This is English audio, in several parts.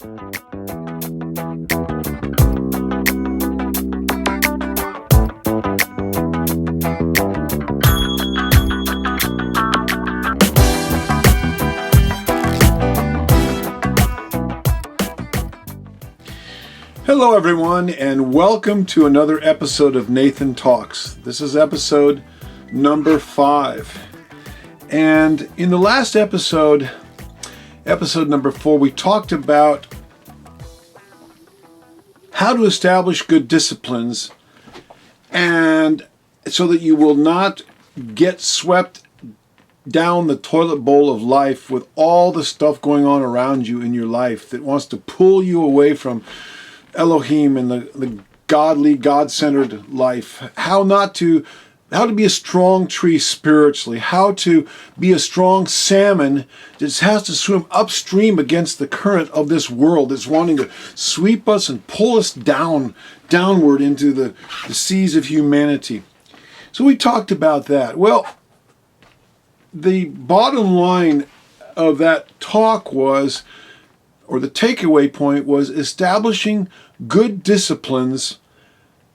Hello everyone, and welcome to another episode of Nathan Talks. This is episode number 5. And in the last episode number 4, we talked about how to establish good disciplines and so that you will not get swept down the toilet bowl of life with all the stuff going on around you in your life that wants to pull you away from Elohim and the godly, God-centered life. How to be a strong tree spiritually. How to be a strong salmon that has to swim upstream against the current of this world that's wanting to sweep us and pull us downward into the seas of humanity. So we talked about that. Well, the bottom line of that talk was, or the takeaway point was, establishing good disciplines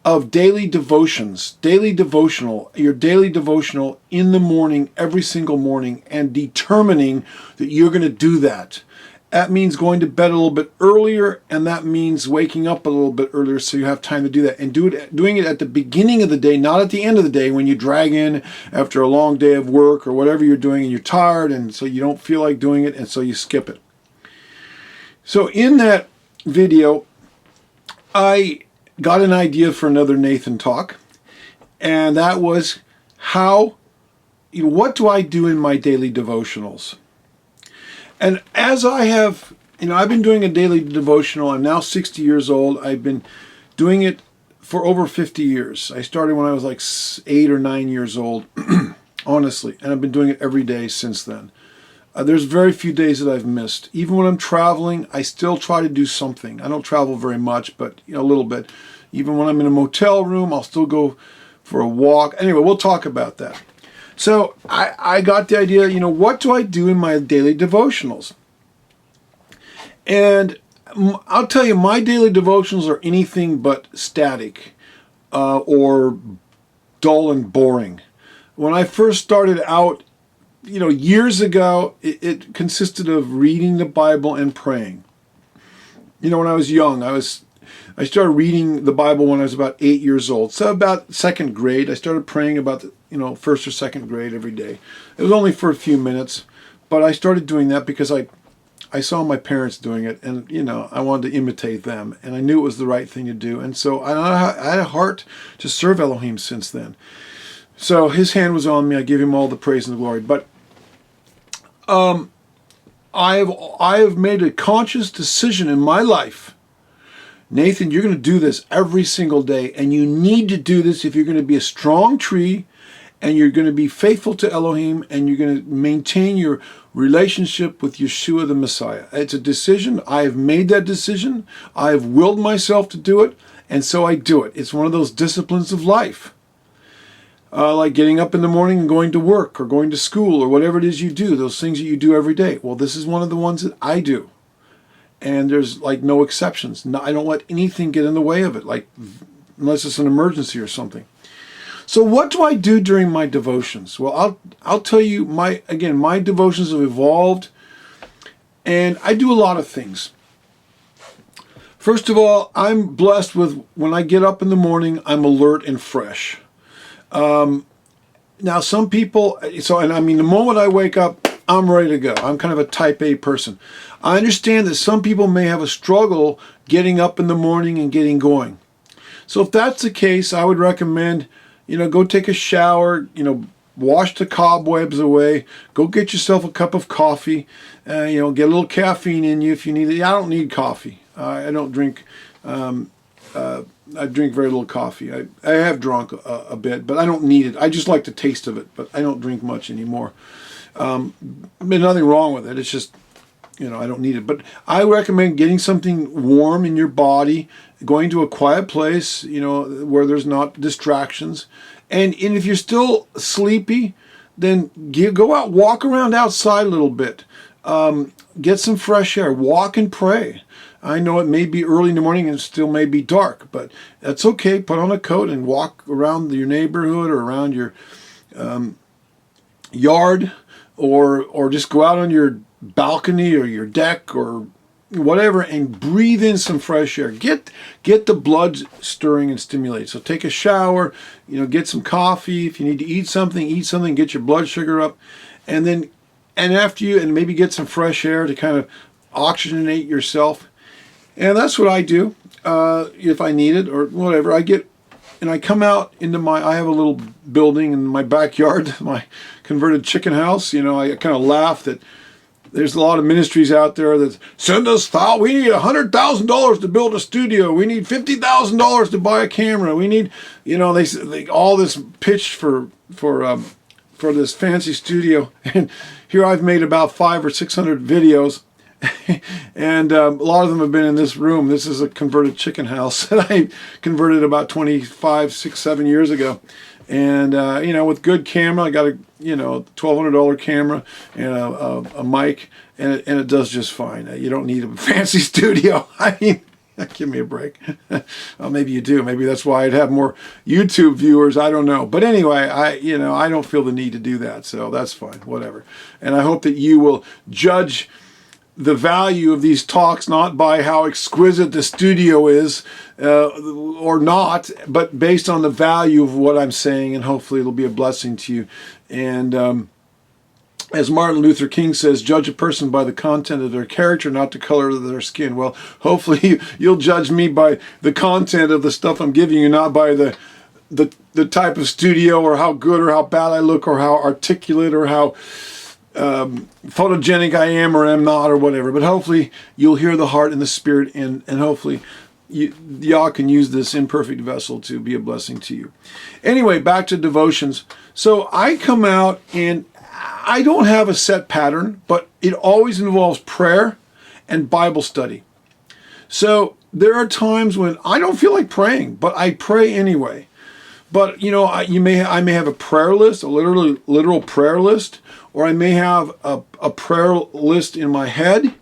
of daily devotions, your daily devotional in the morning, every single morning, and determining that you're going to do that. That means going to bed a little bit earlier, and that means waking up a little bit earlier so you have time to do that. And doing it at the beginning of the day, not at the end of the day when you drag in after a long day of work or whatever you're doing and you're tired and so you don't feel like doing it and so you skip it. So in that video, I got an idea for another Nathan Talk, and that was what do I do in my daily devotionals? And as I have, I've been doing a daily devotional. I'm now 60 years old. I've been doing it for over 50 years. I started when I was like 8 or 9 years old, honestly, and I've been doing it every day since then. There's very few days that I've missed. Even when I'm traveling, I still try to do something. I don't travel very much, but a little bit. Even when I'm in a motel room, I'll still go for a walk. Anyway, we'll talk about that. So I got the idea, what do I do in my daily devotionals? And I'll tell you, my daily devotionals are anything but static or dull and boring. When I first started out, years ago, it consisted of reading the Bible and praying. When I was young, I started reading the Bible when I was about 8 years old. So about second grade, I started praying about first or second grade every day. It was only for a few minutes, but I started doing that because I saw my parents doing it, and I wanted to imitate them, and I knew it was the right thing to do. And so I had a heart to serve Elohim since then. So his hand was on me. I give him all the praise and the glory. But I have made a conscious decision in my life. Nathan, you're going to do this every single day, and you need to do this if you're going to be a strong tree, and you're going to be faithful to Elohim, and you're going to maintain your relationship with Yeshua the Messiah. It's a decision. I have made that decision. I have willed myself to do it, and so I do it. It's one of those disciplines of life. Like getting up in the morning and going to work or going to school or whatever it is you do, those things that you do every day. Well, this is one of the ones that I do. And there's no exceptions. No, I don't let anything get in the way of it, unless it's an emergency or something. So what do I do during my devotions? Well, I'll tell you, my devotions have evolved, and I do a lot of things. First of all, I'm blessed with, when I get up in the morning, I'm alert and fresh. Now some people, the moment I wake up, I'm ready to go. I'm kind of a type A person. I understand that some people may have a struggle getting up in the morning and getting going. So if that's the case, I would recommend, go take a shower, wash the cobwebs away, go get yourself a cup of coffee, get a little caffeine in you if you need it. I don't need coffee. I don't drink, I drink very little coffee. I have drunk a bit, but I don't need it. I just like the taste of it, but I don't drink much anymore. There's nothing wrong with it. It's just, I don't need it. But I recommend getting something warm in your body, going to a quiet place, where there's not distractions. And if you're still sleepy, then go out, walk around outside a little bit. Get some fresh air. Walk and pray. I know it may be early in the morning and it still may be dark, but that's okay. Put on a coat and walk around your neighborhood or around your yard, or just go out on your balcony or your deck or whatever and breathe in some fresh air. Get the blood stirring and stimulate. So take a shower, get some coffee. If you need to eat something, get your blood sugar up. And after you, and maybe get some fresh air to kind of oxygenate yourself. And that's what I do if I need it or whatever. I come out into I have a little building in my backyard, my converted chicken house. I kind of laugh that there's a lot of ministries out there that send us we need $100,000 to build a studio. We need $50,000 to buy a camera. We need, they all this pitch for this fancy studio. And here I've made about 500 or 600 videos. And a lot of them have been in this room. This is a converted chicken house that I converted about 25, 6, 7 years ago. And, with good camera, I got a, $1,200 camera and a mic, and it does just fine. You don't need a fancy studio. I mean, give me a break. Well, maybe you do. Maybe that's why I'd have more YouTube viewers. I don't know. But anyway, I don't feel the need to do that. So that's fine. Whatever. And I hope that you will judge the value of these talks not by how exquisite the studio is or not, but based on the value of what I'm saying, and hopefully it'll be a blessing to you. And as Martin Luther King says, judge a person by the content of their character, not the color of their skin. Well, hopefully you'll judge me by the content of the stuff I'm giving you, not by the type of studio or how good or how bad I look or how articulate or how photogenic I am or am not or whatever. But hopefully you'll hear the heart and the spirit, and hopefully y'all can use this imperfect vessel to be a blessing to you. Anyway, back to devotions. So I come out and I don't have a set pattern, but it always involves prayer and Bible study. So there are times when I don't feel like praying, but I pray anyway. But I may have a prayer list, a literal prayer list, or I may have a prayer list in my head,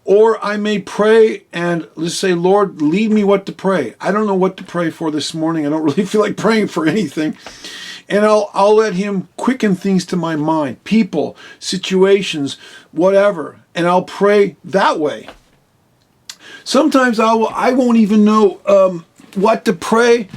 or I may pray and just say, Lord, lead me what to pray. I don't know what to pray for this morning. I don't really feel like praying for anything. And I'll let him quicken things to my mind, people, situations, whatever, and I'll pray that way. Sometimes I won't even know what to pray.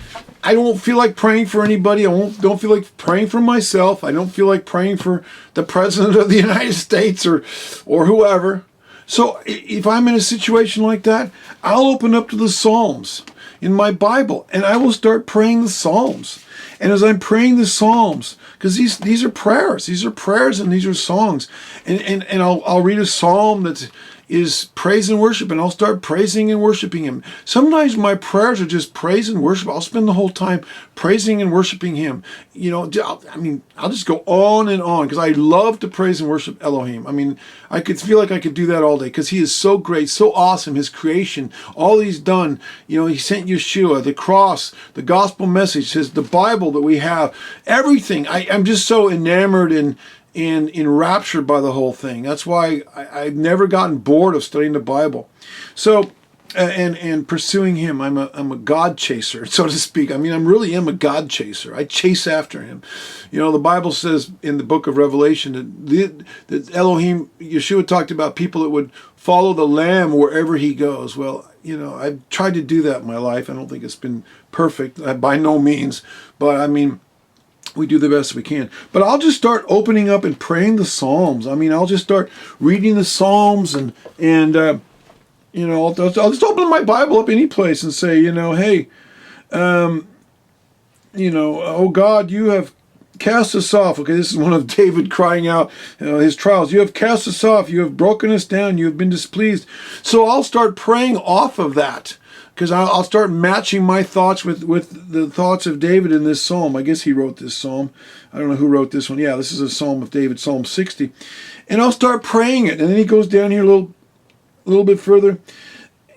I don't feel like praying for anybody. Don't feel like praying for myself. I don't feel like praying for the President of the United States or whoever. So if I'm in a situation like that, I'll open up to the Psalms in my Bible and I will start praying the Psalms. And as I'm praying the Psalms, because these are prayers, and these are songs, and I'll read a psalm that is praise and worship, and I'll start praising and worshiping him. Sometimes my prayers are just praise and worship. I'll spend the whole time praising and worshiping him. I'll just go on and on because I love to praise and worship Elohim. I mean, I could feel like I could do that all day because he is so great, so awesome, his creation, all he's done. He sent Yeshua, the cross, the gospel message, the Bible that we have, everything. I'm just so enamored and enraptured by the whole thing. That's why I've never gotten bored of studying the Bible. So, and pursuing him, I'm a God chaser, so to speak. I really am a God chaser. I chase after him. The Bible says in the book of Revelation that Elohim, Yeshua talked about people that would follow the Lamb wherever he goes. Well, I've tried to do that in my life. I don't think it's been perfect, by no means, but we do the best we can. But I'll just start opening up and praying the Psalms. I'll just start reading the Psalms and I'll just open my Bible up any place and say, hey, oh God, you have cast us off. Okay, this is one of David crying out his trials. You have cast us off. You have broken us down. You have been displeased. So I'll start praying off of that. Because I'll start matching my thoughts with the thoughts of David in this psalm. I guess he wrote this psalm. I don't know who wrote this one. Yeah, this is a psalm of David, Psalm 60. And I'll start praying it. And then he goes down here a little bit further.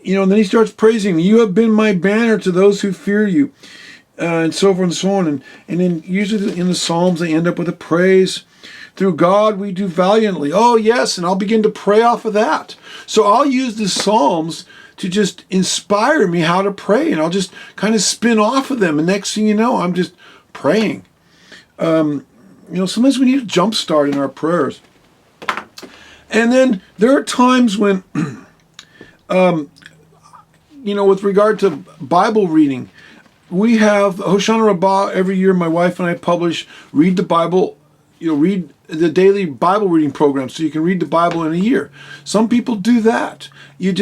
And then he starts praising me. You have been my banner to those who fear you. And so forth and so on. And then usually in the Psalms, they end up with a praise through God we do valiantly. Oh yes, and I'll begin to pray off of that. So I'll use the Psalms to just inspire me how to pray, and I'll just kind of spin off of them. And next thing you know, I'm just praying. Sometimes we need a jump start in our prayers. And then there are times when, with regard to Bible reading, we have Hoshana Rabbah every year. My wife and I publish Read the Bible, read the daily Bible reading program so you can read the Bible in a year. Some people do that. You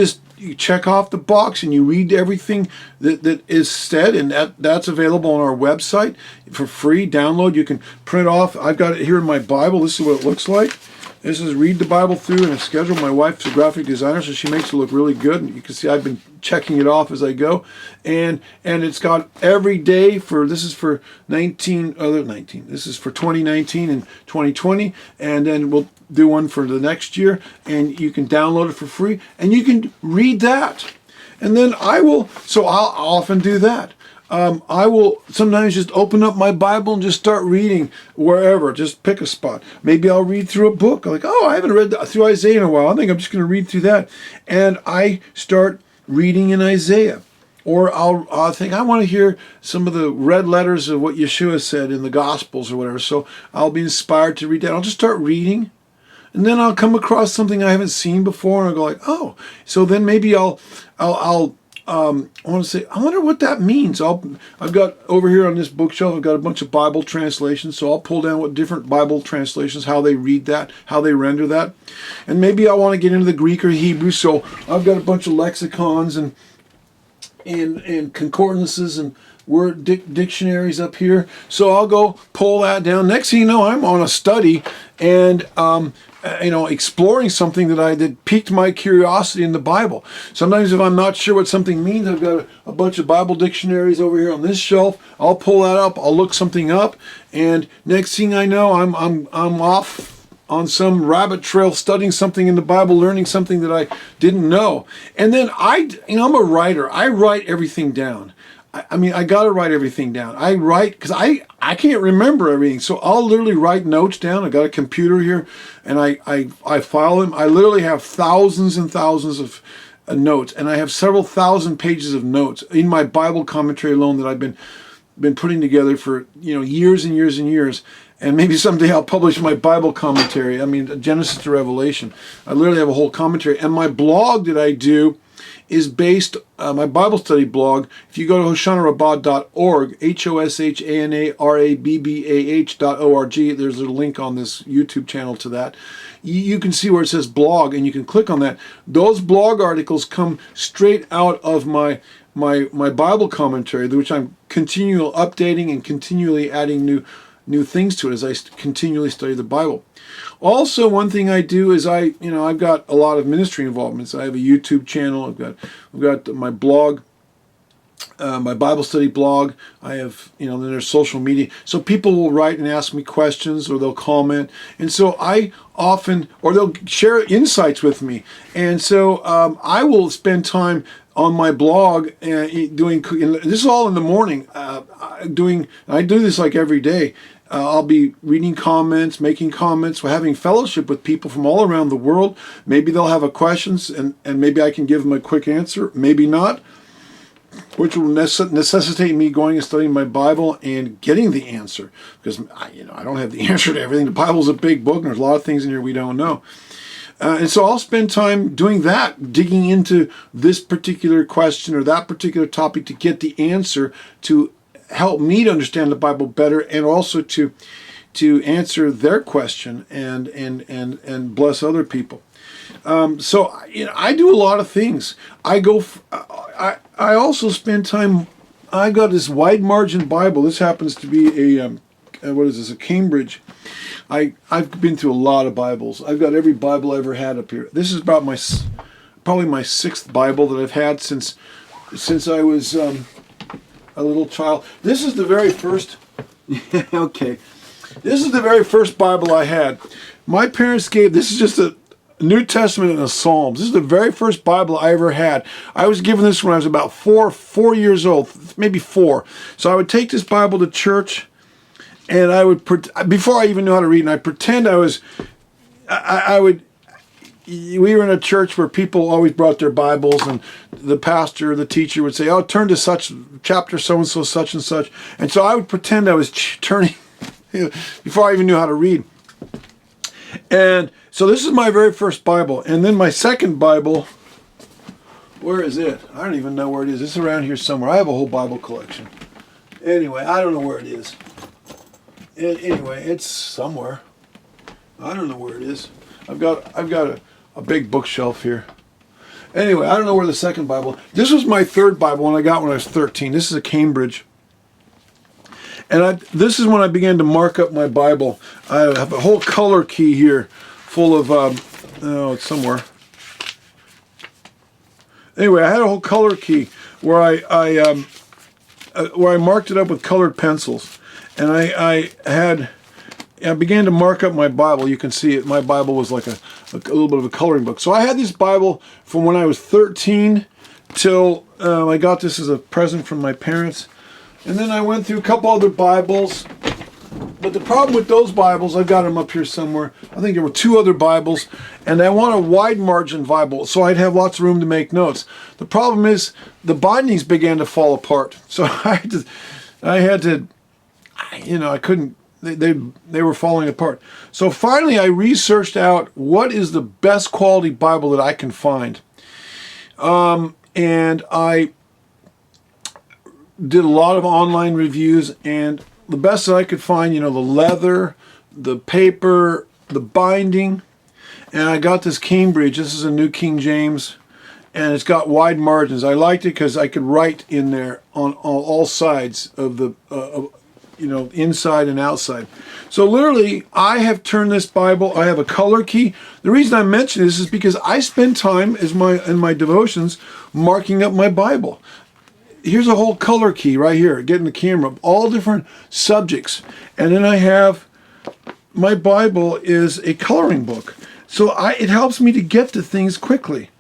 check off the box and you read everything that is said, and that's available on our website for free download. You can print off. I've got it here in my Bible. This is what it looks like. This is Read the Bible Through in a schedule. My wife's a graphic designer, so she makes it look really good. And you can see I've been checking it off as I go. And it's got every day this is for 2019 and 2020. And then we'll do one for the next year. And you can download it for free. And you can read that. And then I'll often do that. I will sometimes just open up my Bible and just start reading wherever. Just pick a spot. Maybe I'll read through a book. Like, I haven't read through Isaiah in a while. I think I'm just going to read through that. And I start reading in Isaiah. Or I'll think, I want to hear some of the red letters of what Yeshua said in the Gospels or whatever. So I'll be inspired to read that. I'll just start reading. And then I'll come across something I haven't seen before. And I'll go like, oh. So then maybe I want to say, I wonder what that means. I've got over here on this bookshelf, I've got a bunch of Bible translations, so I'll pull down what different Bible translations, how they read that, how they render that. And maybe I want to get into the Greek or Hebrew, so I've got a bunch of lexicons and concordances and word dictionaries up here. So I'll go pull that down. Next thing you know, I'm on a study and exploring something that piqued my curiosity in the Bible. Sometimes if I'm not sure what something means, I've got a bunch of Bible dictionaries over here on this shelf. I'll pull that up. I'll look something up, and next thing I know, I'm off on some rabbit trail, studying something in the Bible, learning something that I didn't know. And then I'm a writer. I write everything down. I got to write everything down. I write because I can't remember everything. So I'll literally write notes down. I got a computer here and I file them. I literally have thousands and thousands of notes, and I have several thousand pages of notes in my Bible commentary alone that I've been putting together for years and years and years. And maybe someday I'll publish my Bible commentary. Genesis to Revelation. I literally have a whole commentary. And my blog that I do is based, my Bible study blog, if you go to hoshanarabbah.org, HOSHANARABBAH.org, there's a link on this YouTube channel to that. You can see where it says blog, and you can click on that. Those blog articles come straight out of my Bible commentary, which I'm continually updating and continually adding new things to it as I continually study the Bible. Also, one thing I do is I've got a lot of ministry involvements. I have a YouTube channel. I've got my blog, my Bible study blog. I have, then there's social media. So people will write and ask me questions, or they'll comment. And so or they'll share insights with me. And so I will spend time on my blog doing, this is all in the morning, I do this like every day. I'll be reading comments, making comments, having fellowship with people from all around the world. Maybe they'll have questions, and maybe I can give them a quick answer, maybe not, which will necessitate me going and studying my Bible and getting the answer, because I don't have the answer to everything. The Bible's a big book, and there's a lot of things in here we don't know. And so I'll spend time doing that, digging into this particular question or that particular topic to get the answer, to help me to understand the Bible better, and also to answer their question and bless other people. So I do a lot of things. I also spend time. I got this wide margin Bible. This happens to be a Cambridge. I've been through a lot of Bibles. I've got every Bible I ever had up here. This is about probably my sixth Bible that I've had since I was a little child. This is the very first. Okay, this is the very first Bible I had. My parents gave. This is just a New Testament and a Psalms. This is the very first Bible I ever had. I was given this when I was about four years old, maybe 4. So I would take this Bible to church, and I would, before I even knew how to read, and I'd pretend I would, we were in a church where people always brought their Bibles, and the pastor, the teacher would say, oh, turn to such chapter so-and-so, such and such. And so I would pretend I was turning before I even knew how to read. And so this is my very first Bible. And then my second Bible, where is it? I don't even know where it is. It's around here somewhere. I have a whole Bible collection. Anyway, I don't know where it is. Anyway, it's somewhere. I don't know where it is. I've got a big bookshelf here. Anyway, I don't know where the second Bible. This was my third Bible when I got when I was 13. This is a Cambridge. And this is when I began to mark up my Bible. I have a whole color key here full of, oh, it's somewhere. Anyway, I had a whole color key where I marked it up with colored pencils. And I began to mark up my Bible. You can see it. My Bible was like a little bit of a coloring book. So I had this Bible from when I was 13 till I got this as a present from my parents. And then I went through a couple other Bibles. But the problem with those Bibles, I've got them up here somewhere. I think there were 2 other Bibles. And I want a wide margin Bible so I'd have lots of room to make notes. The problem is the bindings began to fall apart. So I had to, I couldn't. They were falling apart. So finally I researched out what is the best quality Bible that I can find. And I did a lot of online reviews, and the best that I could find, the leather, the paper, the binding, and I got this Cambridge. This is a New King James, and it's got wide margins. I liked it because I could write in there on all sides of the inside and outside. So literally, I have turned this Bible. I have a color key. The reason I mention this is because I spend time in my devotions marking up my Bible. Here's a whole color key right here. Getting the camera, all different subjects, and then I have my Bible is a coloring book. So it helps me to get to things quickly.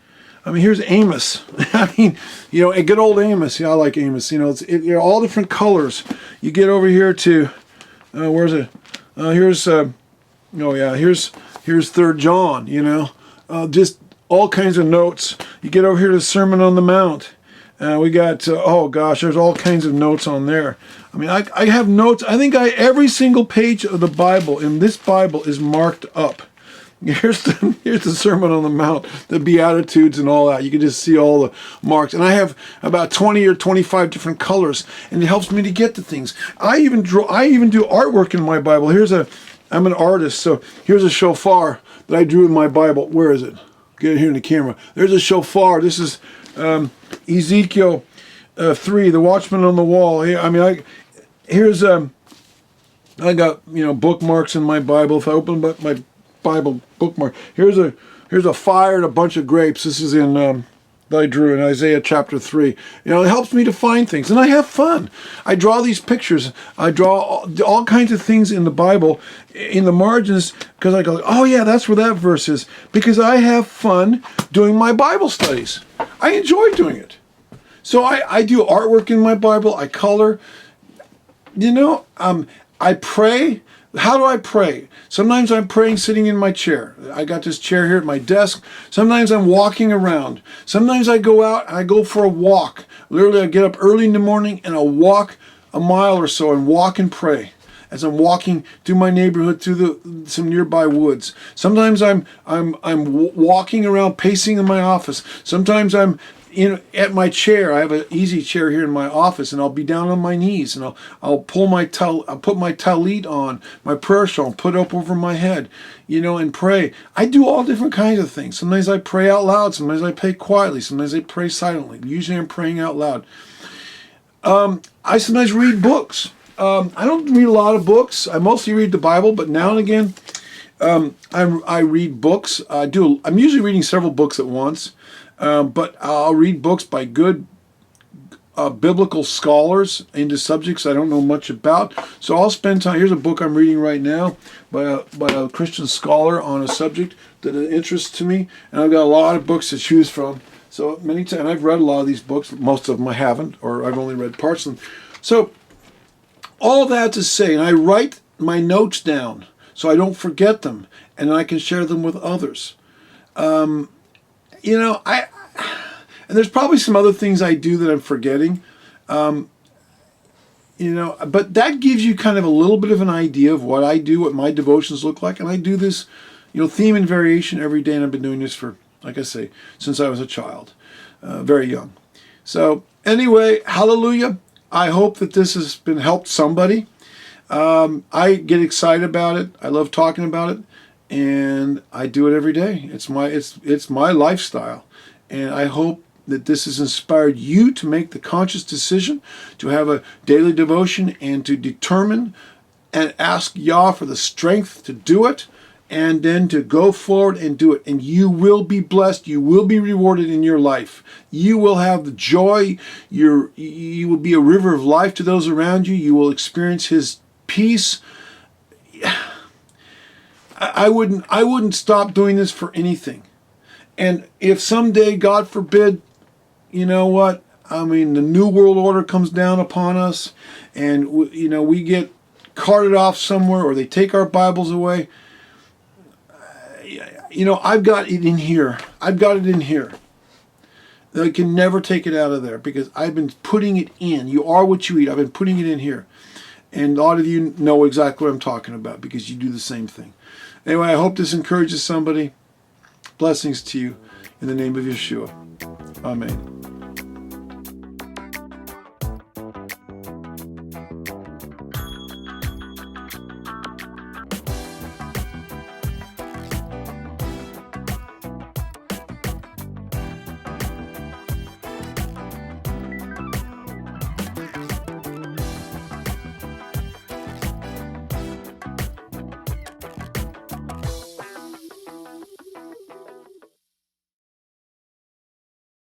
I mean, here's Amos. I mean, a good old Amos. Yeah, I like Amos. It's all different colors. You get over here to, where's it? Here's 3rd John, just all kinds of notes. You get over here to the Sermon on the Mount. We got, there's all kinds of notes on there. I mean, I have notes. I think every single page of the Bible in this Bible is marked up. Here's the Sermon on the Mount, the Beatitudes and all that. You can just see all the marks. And I have about 20 or 25 different colors, and it helps me to get to things. I even do artwork in my Bible. I'm an artist, so here's a shofar that I drew in my Bible. Where is it? Get it here in the camera. There's a shofar. This is Ezekiel 3, the watchman on the wall. I got bookmarks in my Bible. If I open up my Bible bookmark, here's a fire and a bunch of grapes. This is in that I drew in Isaiah chapter 3. It helps me to find things, and I have fun. I draw these pictures. I draw all kinds of things in the Bible in the margins because I go, oh yeah, that's where that verse is, because I have fun doing my Bible studies. I enjoy doing it. So I do artwork in my Bible. I color. I pray. How do I pray? Sometimes I'm praying sitting in my chair. I got this chair here at my desk. Sometimes I'm walking around. Sometimes I go out and I go for a walk. Literally, I get up early in the morning and I'll walk a mile or so and walk and pray as I'm walking through my neighborhood, through some nearby woods. Sometimes I'm walking around, pacing in my office. Sometimes I'm at my chair. I have an easy chair here in my office, and I'll be down on my knees, and I'll put my talit on, my prayer shawl, and put it up over my head, and pray. I do all different kinds of things. Sometimes I pray out loud. Sometimes I pray quietly. Sometimes I pray silently. Usually I'm praying out loud. I sometimes read books. I don't read a lot of books. I mostly read the Bible, but now and again, I read books. I'm usually reading several books at once. But I'll read books by good biblical scholars into subjects I don't know much about. So I'll spend time. Here's a book I'm reading right now by a Christian scholar on a subject that interests to me. And I've got a lot of books to choose from. So many times, I've read a lot of these books. Most of them I haven't, or I've only read parts of them. So all that to say, and I write my notes down so I don't forget them, and I can share them with others. And there's probably some other things I do that I'm forgetting. But that gives you kind of a little bit of an idea of what I do, what my devotions look like. And I do this, theme and variation every day. And I've been doing this for, like I say, since I was a child, very young. So anyway, hallelujah. I hope that this has been helped somebody. I get excited about it. I love talking about it. And I do it every day. It's my lifestyle. And I hope that this has inspired you to make the conscious decision to have a daily devotion and to determine and ask Yah for the strength to do it, and then to go forward and do it. And you will be blessed. You will be rewarded in your life. You will have the joy. You will be a river of life to those around you. You will experience His peace. I wouldn't stop doing this for anything. And if someday, God forbid, the New World Order comes down upon us, and we get carted off somewhere, or they take our Bibles away, I've got it in here. They can never take it out of there, because I've been putting it in. You are what you eat. I've been putting it in here. And a lot of you know exactly what I'm talking about, because you do the same thing. Anyway, I hope this encourages somebody. Blessings to you in the name of Yeshua. Amen.